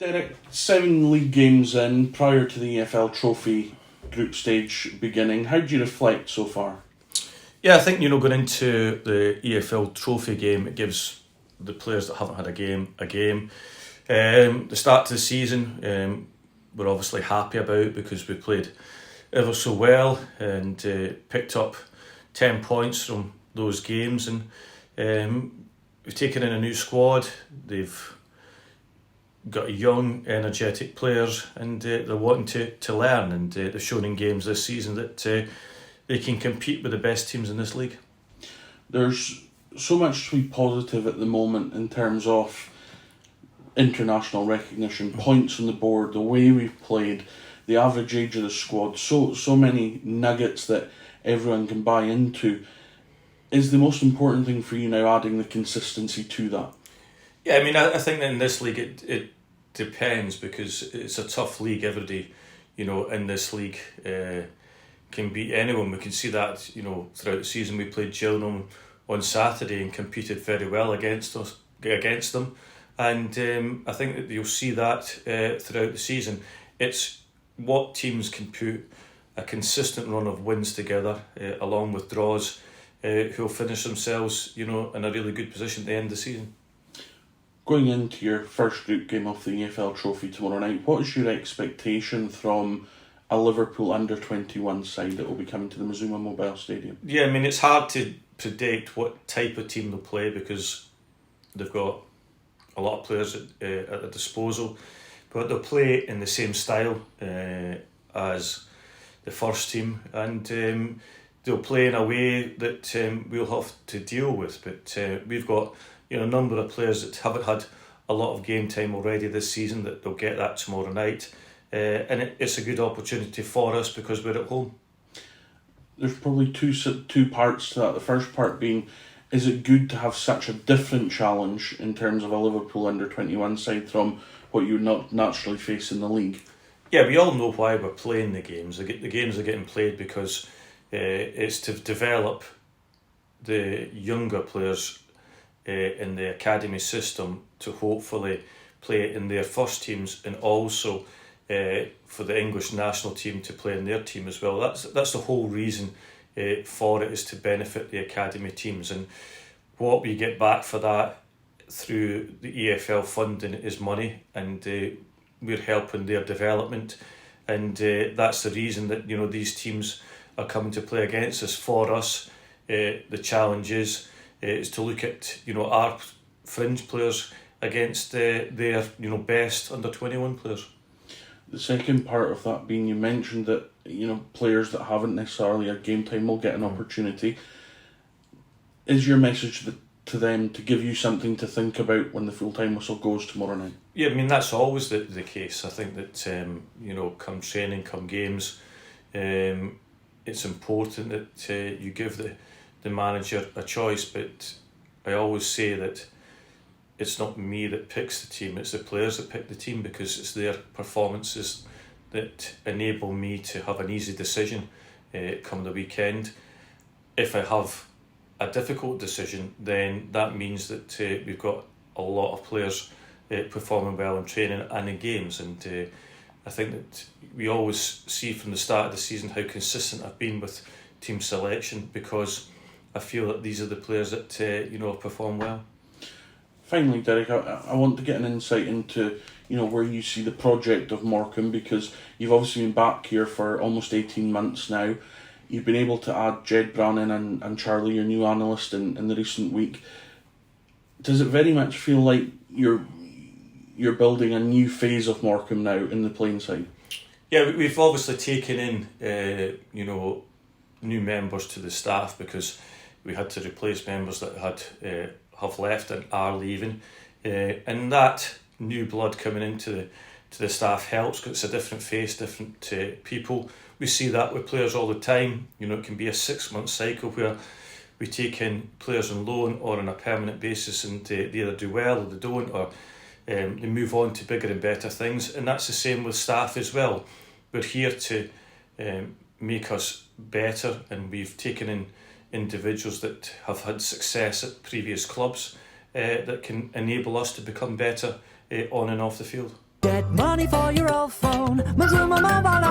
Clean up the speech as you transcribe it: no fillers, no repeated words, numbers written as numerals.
Derek, 7 league games in prior to the EFL Trophy group stage beginning. How do you reflect so far? Yeah, I think, going into the EFL Trophy game, it gives the players that haven't had a game. The start to the season, we're obviously happy about because we played ever so well and picked up 10 points from those games. And we've taken in a new squad. They've got young, energetic players, and they're wanting to learn. And they've shown in games this season that they can compete with the best teams in this league. There's so much to be positive at the moment in terms of international recognition, points on the board, the way we've played, the average age of the squad, so many nuggets that everyone can buy into. Is the most important thing for you now adding the consistency to that? Yeah, I mean, I think that in this league it depends because it's a tough league. Everybody, in this league can beat anyone. We can see that, throughout the season. We played Gillingham on Saturday and competed very well against them. And I think that you'll see that throughout the season. It's what teams can put a consistent run of wins together, along with draws, who'll finish themselves, in a really good position at the end of the season. Going into your first group game of the EFL Trophy tomorrow night, what is your expectation from a Liverpool U21 side that will be coming to the Mazuma Mobile Stadium? Yeah, I mean, it's hard to predict what type of team they'll play because they've got a lot of players at their disposal, but they'll play in the same style as the first team, and they'll play in a way that we'll have to deal with. But we've got a number of players that haven't had a lot of game time already this season that they'll get that tomorrow night, and it's a good opportunity for us because we're at home. There's probably two parts to that. The first part being, is it good to have such a different challenge in terms of a Liverpool under-21 side from what you would not naturally face in the league? Yeah, we all know why we're playing the games. The games are getting played because it's to develop the younger players in the academy system to hopefully play in their first teams, and also for the English national team to play in their team as well. That's the whole reason for it, is to benefit the academy teams, and what we get back for that through the EFL funding is money, and we're helping their development, and that's the reason that these teams are coming to play against us. For us, the challenge is to look at our fringe players against their best under-21 players. The second part of that being, you mentioned that players that haven't necessarily had game time will get an opportunity. Is your message to them to give you something to think about when the full-time whistle goes tomorrow night? Yeah, I mean, that's always the case. I think that come training, come games, it's important that you give the manager a choice, but I always say that it's not me that picks the team, it's the players that pick the team, because it's their performances that enable me to have an easy decision come the weekend. If I have a difficult decision, then that means that we've got a lot of players performing well in training and in games, and I think that we always see from the start of the season how consistent I've been with team selection, because I feel that these are the players that have performed well. Finally, Derek, I want to get an insight into where you see the project of Morecambe, because you've obviously been back here for almost 18 months now. You've been able to add Jed Brannan and Charlie, your new analyst, in the recent week. Does it very much feel like you're building a new phase of Morecambe now in the playing side? Yeah, we've obviously taken in new members to the staff because we had to replace members that have left and are leaving, and that new blood coming into the staff helps because it's a different face, different people. We see that with players all the time. It can be a 6-month cycle where we take in players on loan or on a permanent basis, and they either do well or they don't, or they move on to bigger and better things. And that's the same with staff as well. We're here to make us better, and we've taken in individuals that have had success at previous clubs that can enable us to become better on and off the field. Get money for your old phone. Mazuma Mobile